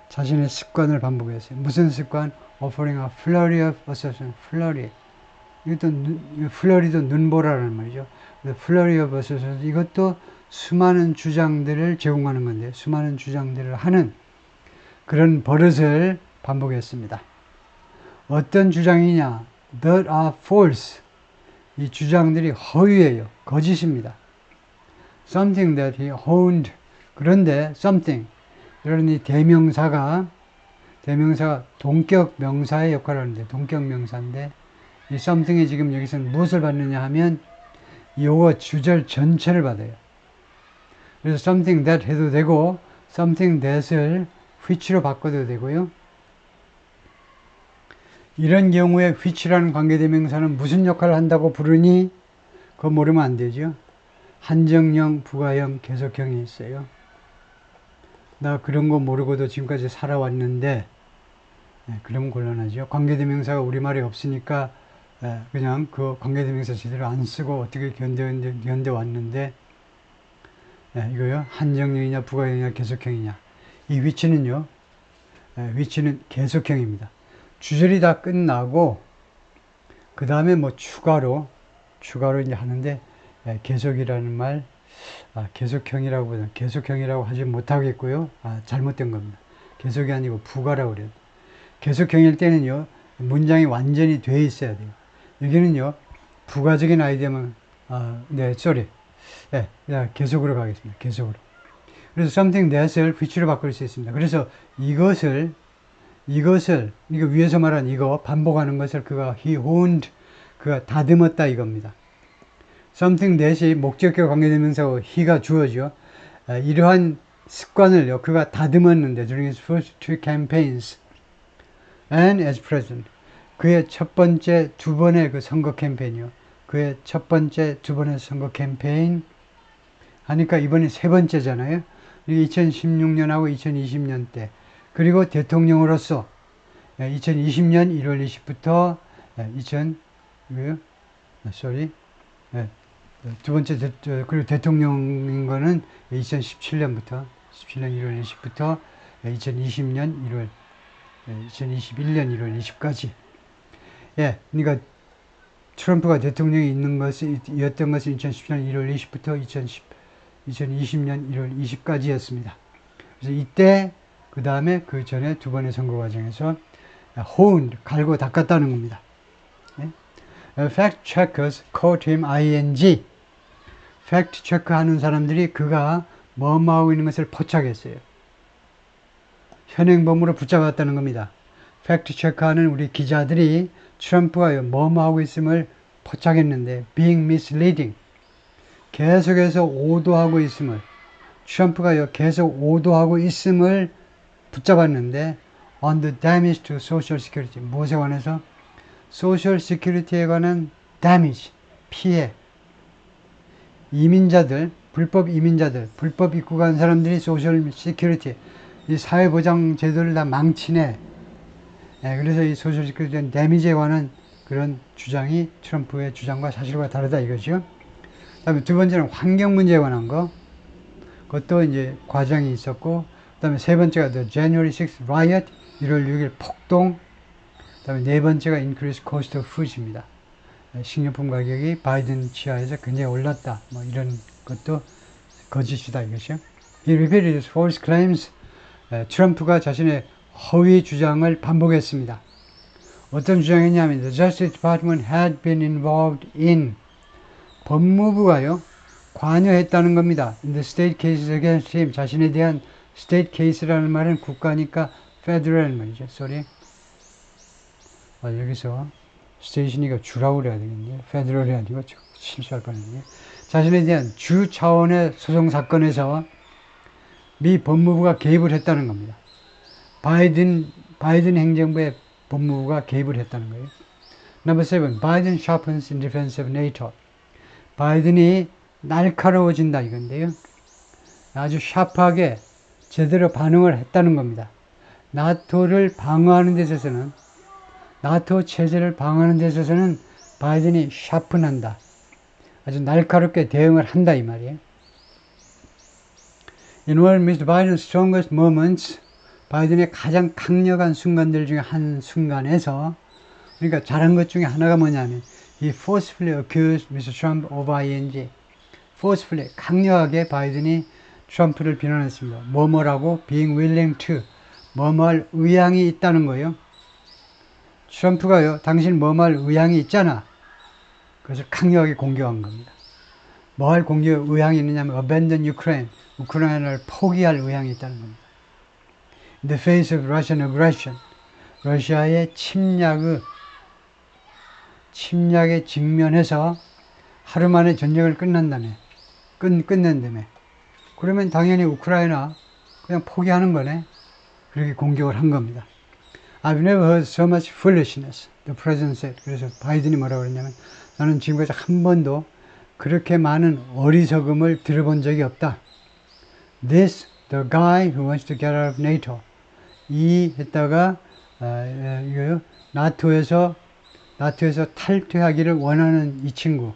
자신의 습관을 반복했어요. 무슨 습관? Offering a flurry of assertion. flurry. 이것도 flurry도 눈보라라는 말이죠. flurry of assertion. 이것도 수많은 주장들을 제공하는 건데, 수많은 주장들을 하는 그런 버릇을 반복했습니다. 어떤 주장이냐? That are false. 이 주장들이 허위예요. 거짓입니다. Something that he owned. 그런데 something, 이런 이 대명사가 동격 명사의 역할을 하는데, 동격 명사인데, 이 something이 지금 여기서는 무엇을 받느냐 하면 요거 주절 전체를 받아요. 그래서 something that 해도 되고 something that을 which로 바꿔도 되고요. 이런 경우에 which라는 관계대명사는 무슨 역할을 한다고 부르니? 그거 모르면 안 되죠. 한정형, 부가형, 계속형이 있어요. 나 그런 거 모르고도 지금까지 살아왔는데, 그러면 곤란하죠. 관계대명사가 우리말에 없으니까 그냥 그 관계대명사 제대로 안 쓰고 어떻게 견뎌왔는데, 이거요. 한정형이냐, 부가형이냐, 계속형이냐. 이 위치는요, 위치는 계속형입니다. 주절이 다 끝나고, 그 다음에 뭐 추가로 이제 하는데, 계속이라는 말, 계속형이라고 하지 못하겠고요. 잘못된 겁니다. 계속이 아니고 부가라고 그래요. 계속형일 때는요, 문장이 완전히 돼 있어야 돼요. 여기는요, 부가적인 아이디어면, 계속으로 가겠습니다. 계속으로. 그래서 something that을 which로 바꿀 수 있습니다. 그래서 이거 위에서 말한 이거, 반복하는 것을 he owned, 그가 다듬었다 이겁니다. something that이 목적격 관계대명사고 he가 주어죠. 이러한 습관을요, 그가 다듬었는데, during his first two campaigns and as president. 그의 첫 번째 두 번의 그 선거 캠페인이요. 그의 첫 번째 두 번의 선거 캠페인 하니까 이번이 세 번째잖아요. 2016년하고 2020년 때. 그리고 대통령으로서 2020년 1월 20부터 두 번째 그리고 대통령인 거는 2017년부터 17년 1월 20부터 2020년 1월 2021년 1월 20까지. 예, 그러니까 트럼프가 대통령이 였던 것은 2017년 1월 20부터 2020년 1월 20까지였습니다. 그래서 이때 그 다음에 그 전에 두 번의 선거 과정에서 갈고 닦았다는 겁니다. 예? Fact checkers caught him ing. 팩트 체크하는 사람들이 그가 뭐하고 있는 것을 포착했어요. 현행범으로 붙잡았다는 겁니다. 팩트 체크하는 우리 기자들이 트럼프가 뭐하고 있음을 포착했는데 being misleading. 계속해서 오도하고 있음을 트럼프가 계속 오도하고 있음을 붙잡았는데 on the damage to social security. 무엇에 관해서? social security에 관한 damage, 피해. 이민자들, 불법 이민자들, 불법 입국한 사람들이 소셜 시큐리티, 이 사회보장 제도를 다 망치네. 그래서 이 소셜 시큐리티는 데미지에 관한 그런 주장이 트럼프의 주장과 사실과 다르다 이거죠. 그 다음에 두 번째는 환경 문제에 관한 거. 그것도 이제 과정이 있었고, 그 다음에 세 번째가 the January 6th riot, 1월 6일 폭동. 그 다음에 네 번째가 increased cost of foods입니다. 식료품 가격이 바이든 치하에서 굉장히 올랐다. 뭐 이런 것도 거짓이다 이것이요. He repeated his false claims. 트럼프가 자신의 허위 주장을 반복했습니다. 어떤 주장이냐면 the Justice Department had been involved in 법무부가요 관여했다는 겁니다. In the state cases against him. 자신에 대한 state case라는 말은 국가니까 federal 말이죠. sorry. 여기서 스테이션이가 주라고 그래야 되겠네요. 페더럴이 아니고 실수할 뻔했네요. 자신에 대한 주 차원의 소송 사건에서 미 법무부가 개입을 했다는 겁니다. 바이든 행정부의 법무부가 개입을 했다는 거예요. Number 7. Biden sharpens in defense of NATO. 바이든이 날카로워진다 이건데요. 아주 샤프하게 제대로 반응을 했다는 겁니다. 나토를 방어하는 데 있어서는 나토 체제를 방어하는 데 있어서는 바이든이 샤픈한다. 아주 날카롭게 대응을 한다 이 말이에요. In one of Mr. Biden's strongest moments, 바이든의 가장 강력한 순간들 중에 한 순간에서 그러니까 잘한 것 중에 하나가 뭐냐면 he forcefully accused Mr. Trump of ing. forcefully 강력하게 바이든이 트럼프를 비난했습니다. 뭐뭐라고 being willing to 뭐뭐할 의향이 있다는 거예요. 트럼프가요, 당신 뭐할 의향이 있잖아. 그래서 강력하게 공격한 겁니다. 뭐할 공격 의향이 있느냐면 abandon Ukraine, 우크라이나를 포기할 의향이 있다는 겁니다. In the face of Russian aggression, 러시아의 침략에 직면해서 하루 만에 전쟁을 끝낸다며. 그러면 당연히 우크라이나 그냥 포기하는 거네. 그렇게 공격을 한 겁니다. I've never heard so much foolishness, the president said. 그래서 바이든이 뭐라고 그랬냐면 나는 지금까지 한 번도 그렇게 많은 어리석음을 들어본 적이 없다. This, the guy who wants to get out of NATO. 했다가 이거요. 나토에서 탈퇴하기를 원하는 이 친구.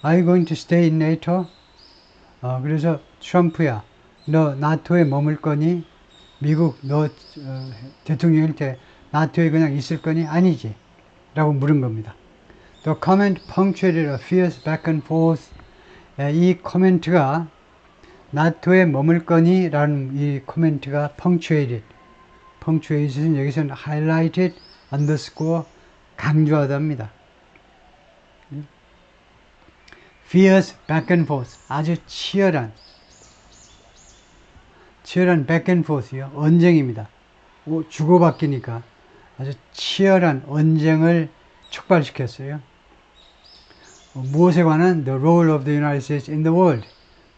Are you going to stay in NATO? 그래서 트럼프야, 너 나토에 머물 거니? 미국 너 대통령일 때 나토에 그냥 있을 거니? 아니지. 라고 물은 겁니다. The comment punctuated a fierce back and forth. 이 코멘트가 나토에 머물 거니? 라는 이 코멘트가 punctuated은 여기서는 highlighted, underscore 강조하답니다. fierce back and forth. 아주 치열한 back and forth요. 언쟁입니다. 주고받기니까 아주 치열한 언쟁을 촉발시켰어요. 무엇에 관한? The role of the United States in the world.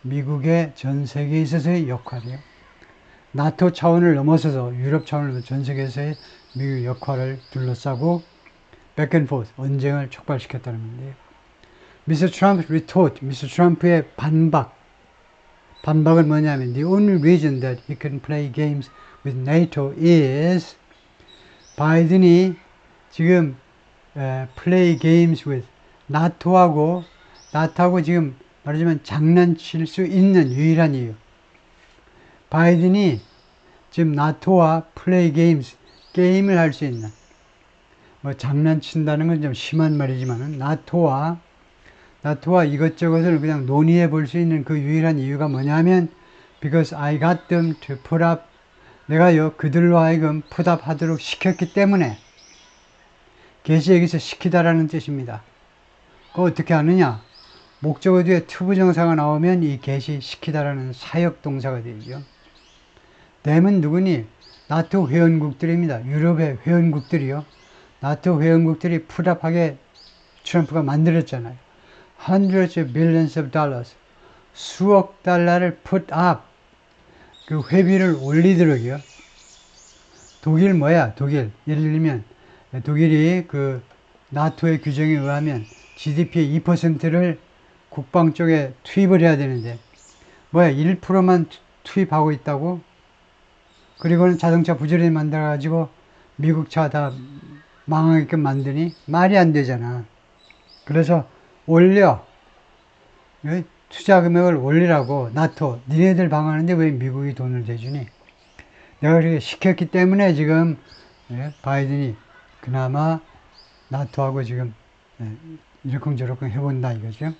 미국의 전 세계에 있어서의 역할이에요. 나토 차원을 넘어서서 유럽 차원을 넘어서 전 세계에서의 미국의 역할을 둘러싸고 백앤포스 언쟁을 촉발시켰다는 건데요. 미스터 트럼프 retort, 미스터 트럼프의 반박은 뭐냐면 the only reason that he can play games with NATO is 바이든이 지금 play games with 나토하고 지금 말하자면 장난칠 수 있는 유일한 이유. 바이든이 지금 나토와 플레이 게임을 할 수 있는, 뭐 장난친다는 건 좀 심한 말이지만 나토와 이것저것을 그냥 논의해 볼 수 있는 그 유일한 이유가 뭐냐면 because I got them to put up, 내가요 그들로 하여금 put up 하도록 시켰기 때문에, 계시 여기서 시키다라는 뜻입니다. 그거 어떻게 하느냐? 목적어 뒤에 투부정사가 나오면 이 계시 시키다라는 사역 동사가 되죠. them은 누구니? 나토 회원국들입니다. 유럽의 회원국들이요. 나토 회원국들이 푸답하게 트럼프가 만들었잖아요. Hundreds of billions of dollars. 수억 달러를 put up. 그 회비를 올리도록이요. 독일 뭐야? 독일. 예를 들면, 독일이 그 나토의 규정에 의하면 GDP의 2%를 국방 쪽에 투입을 해야 되는데, 뭐야? 1%만 투입하고 있다고? 그리고는 자동차 부지런히 만들어가지고 미국 차 다 망하게끔 만드니? 말이 안 되잖아. 그래서 올려. 투자 금액을 올리라고. 나토. 니네들 방하는데 왜 미국이 돈을 대주니? 내가 그렇게 시켰기 때문에 지금 바이든이 그나마 나토하고 지금 이러쿵저러쿵 해본다 이거죠.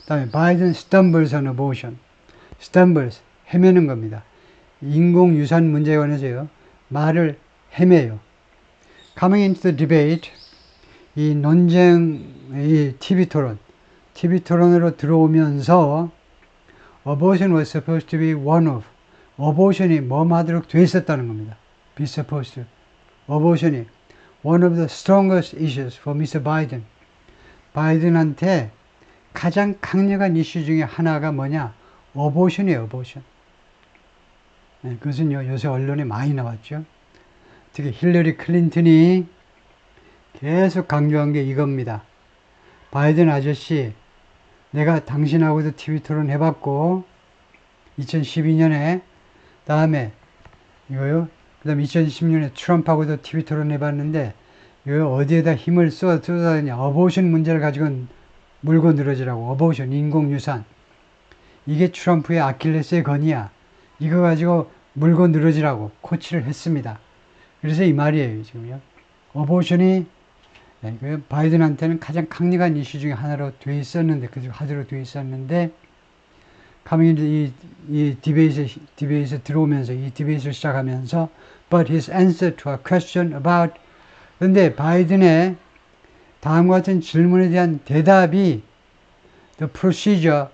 그 다음에 바이든 stumbles on abortion. stumbles, 헤매는 겁니다. 인공유산 문제에 관해서요. 말을 헤매요. Coming into the debate, 이 논쟁, 이 TV 토론으로 들어오면서 abortion was supposed to be one of, abortion이 뭐하도록 돼 있었다는 겁니다. be supposed to. abortion이 one of the strongest issues for Mr. Biden. 바이든한테 가장 강력한 이슈 중에 하나가 뭐냐? abortion이에요, abortion. 네, 그것은요, 요새 언론에 많이 나왔죠. 특히 힐러리 클린턴이 계속 강조한 게 이겁니다. 바이든 아저씨, 내가 당신하고도 TV 토론 해봤고, 2012년에, 다음에, 이거요, 그 다음에 2016년에 트럼프하고도 TV 토론 해봤는데, 이거 어디에다 힘을 쏟아내냐, 어보션 문제를 가지고 물고 늘어지라고, 어보션, 인공유산. 이게 트럼프의 아킬레스의 건이야. 이거 가지고 물고 늘어지라고 코치를 했습니다. 그래서 이 말이에요, 지금요. 어보션이 바이든한테는 가장 강력한 이슈 중에 하나로 돼 있었는데, 하도록 돼 있었는데, 카밍이 이 디베이트에 들어오면서, 이 디베이트를 시작하면서, but his answer to a question about, 근데 바이든의 다음과 같은 질문에 대한 대답이, the procedure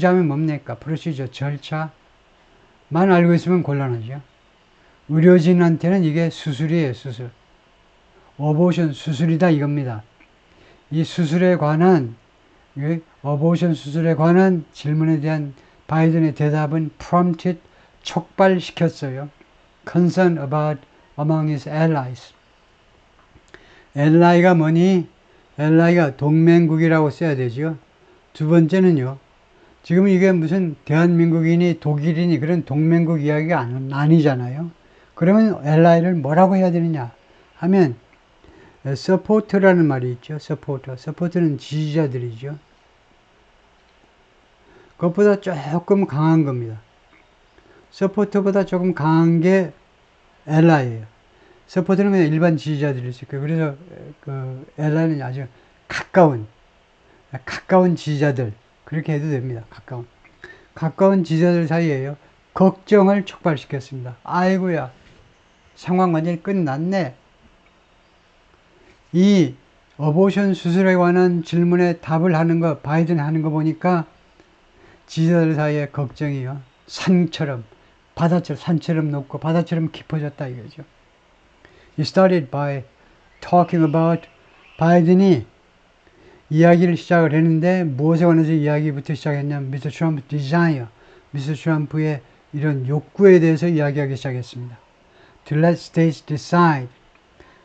하면 뭡니까? procedure, 절차만 알고 있으면 곤란하죠. 의료진한테는 이게 수술이에요, 수술. 어보션 수술이다 이겁니다. 이 수술에 관한, 어보션 수술에 관한 질문에 대한 바이든의 대답은 prompted, 촉발시켰어요. concern about among his allies. ally가 뭐니? ally가 동맹국이라고 써야 되죠. 두 번째는요. 지금 이게 무슨 대한민국이니 독일이니 그런 동맹국 이야기가 아니잖아요. 그러면 ally를 뭐라고 해야 되느냐 하면 support라는 말이 있죠. support는 지지자들이죠. 그것보다 조금 강한 겁니다. support보다 조금 강한 게 ally예요. support는 그냥 일반 지지자들이 있을 거예요. 그래서 그 ally는 아주 가까운 지지자들, 그렇게 해도 됩니다. 가까운 지지자들 사이에요. 걱정을 촉발시켰습니다. 아이고야, 상황 완전히 끝났네. 이 어보션 수술에 관한 질문에 답을 하는 거, 바이든 하는 거 보니까 지지자들 사이에 걱정이요. 산처럼 높고 바다처럼 깊어졌다 이거죠. He started by talking about, 바이든이 이야기를 시작을 했는데 무엇에 관해서 이야기부터 시작했냐면 Mr. Trump's desire 미스터 트럼프의 이런 욕구에 대해서 이야기하기 시작했습니다. To let states decide.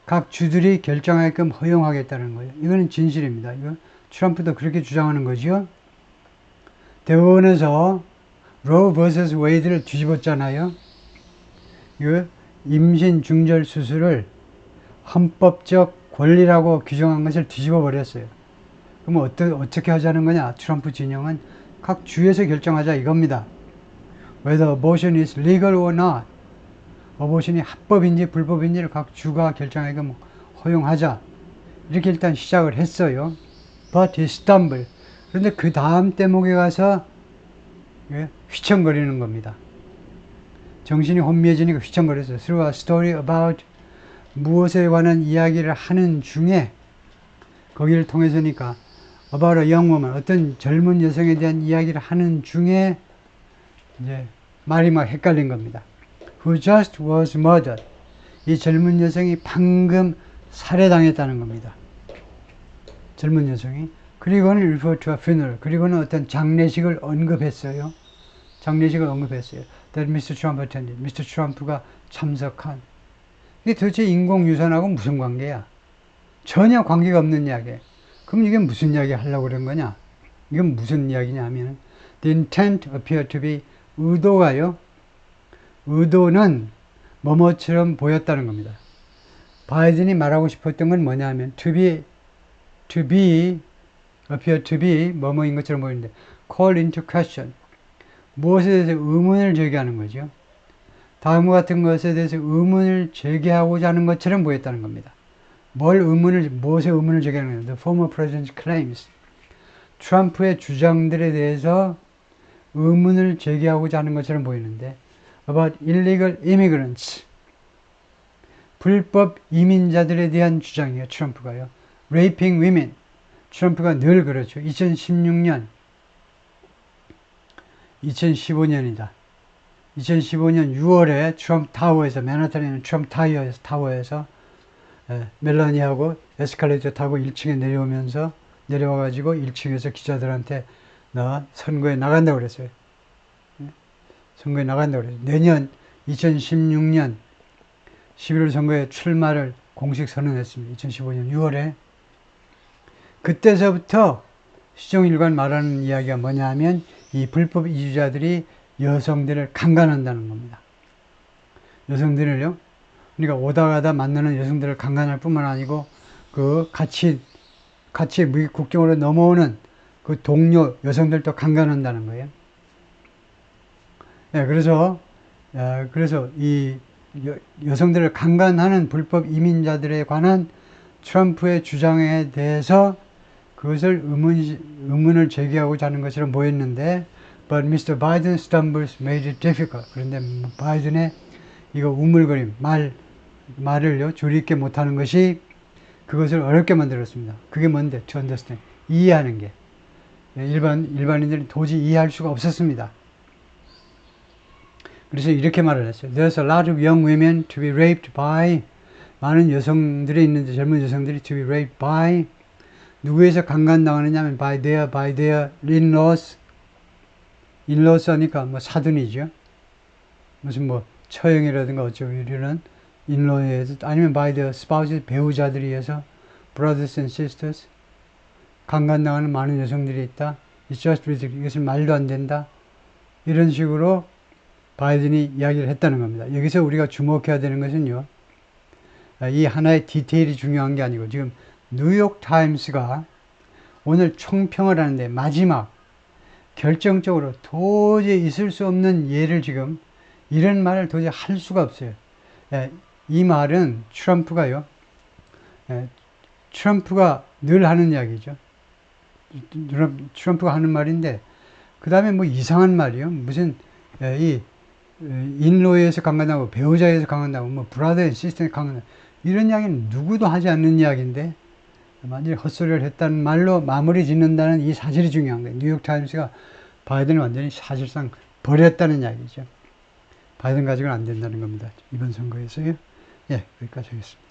각 주들이 결정하게끔 허용하겠다는 거예요. 이거는 진실입니다. 이거 트럼프도 그렇게 주장하는 거죠. 대법원에서 Roe vs. Wade를 뒤집었잖아요. 이거 임신 중절 수술을 헌법적 권리라고 규정한 것을 뒤집어 버렸어요. 그럼 어떻게 하자는 거냐? 트럼프 진영은 각 주에서 결정하자 이겁니다. Whether abortion is legal or not. 어보션이 합법인지 불법인지를 각 주가 결정하게끔 허용하자. 이렇게 일단 시작을 했어요. But he stumbled. 그런데 그 다음 대목에 가서 휘청거리는 겁니다. 정신이 혼미해지니까 휘청거렸어요. Through a story about 무엇에 관한 이야기를 하는 중에 거기를 통해서니까 about a young woman 어떤 젊은 여성에 대한 이야기를 하는 중에 이제 말이 막 헷갈린 겁니다. Who just was murdered. 이 젊은 여성이 방금 살해당했다는 겁니다. 젊은 여성이. 그리고는 refer to a funeral. 그리고는 어떤 장례식을 언급했어요. 장례식을 언급했어요. That Mr. Trump attended. Mr. Trump가 참석한. 이게 도대체 인공유산하고 무슨 관계야? 전혀 관계가 없는 이야기. 그럼 이게 무슨 이야기 하려고 그런 거냐? 이건 무슨 이야기냐 하면 The intent appeared to be 의도가요. 의도는 뭐뭐처럼 보였다는 겁니다. 바이든이 말하고 싶었던 건 뭐냐 하면 appear to be 뭐뭐인 것처럼 보이는데 call into question 무엇에 대해서 의문을 제기하는 거죠. 다음과 같은 것에 대해서 의문을 제기하고자 하는 것처럼 보였다는 겁니다. 무엇에 의문을 제기하는 거냐. The former president's claims. 트럼프의 주장들에 대해서 의문을 제기하고자 하는 것처럼 보이는데 about illegal immigrants. 불법 이민자들에 대한 주장이에요. 트럼프가요. Raping women. 트럼프가 늘 그렇죠. 2016년 2015년이다. 2015년 6월에 트럼프 타워에서 맨하탄에 있는 트럼프 타워에서 멜라니하고 에스컬레이터 타고 1층에 내려와가지고 1층에서 기자들한테 나 선거에 나간다고 그랬어요. 선거에 나간다고 그랬어요. 내년 2016년 11월 선거에 출마를 공식 선언했습니다. 2015년 6월에. 그때서부터 시종일관 말하는 이야기가 뭐냐 하면 이 불법 이주자들이 여성들을 강간한다는 겁니다. 여성들을요. 그러니까 오다 가다 만나는 여성들을 강간할 뿐만 아니고 그 같이 미국 국경으로 넘어오는 그 동료 여성들도 강간한다는 거예요. 네, 그래서 이 여성들을 강간하는 불법 이민자들에 관한 트럼프의 주장에 대해서 그것을 의문을 제기하고자 하는 것처럼 보였는데 But Mr. Biden stumbles made it difficult. 그런데 바이든의 이거 우물거림, 말을요, 조리 있게 못하는 것이 그것을 어렵게 만들었습니다. 그게 뭔데? To understand. 이해하는 게. 일반인들이 도저히 이해할 수가 없었습니다. 그래서 이렇게 말을 했어요. There's a lot of young women to be raped by. 많은 여성들이 있는데 젊은 여성들이 to be raped by. 누구에서 강간당하느냐 하면 by their in-laws. in-laws 하니까 뭐 사돈이죠. 무슨 뭐 처형이라든가 어쩌고 이러는 in-law에서 아니면 by their spouses 배우자들이 해서 brothers and sisters 강간당하는 많은 여성들이 있다. It's just ridiculous. 이것은 말도 안 된다. 이런 식으로 바이든이 이야기를 했다는 겁니다. 여기서 우리가 주목해야 되는 것은요. 이 하나의 디테일이 중요한 게 아니고 지금 뉴욕 타임스가 오늘 총평을 하는데 마지막 결정적으로 도저히 있을 수 없는 예를 지금 이런 말을 도저히 할 수가 없어요. 이 말은 트럼프가요. 트럼프가 늘 하는 이야기죠. 트럼프가 하는 말인데 그 다음에 뭐 이상한 말이요. 무슨 이 인로에서 강간당하고 배우자에서 강간당하고 뭐 브라더 앤 시스터에 강간당하고 이런 이야기는 누구도 하지 않는 이야기인데 만약에 헛소리를 했다는 말로 마무리 짓는다는 이 사실이 중요한 거예요. 뉴욕타임스가 바이든을 완전히 사실상 버렸다는 이야기죠. 바이든 가지고는 안 된다는 겁니다. 이번 선거에서요. 예, 여기까지 하겠습니다.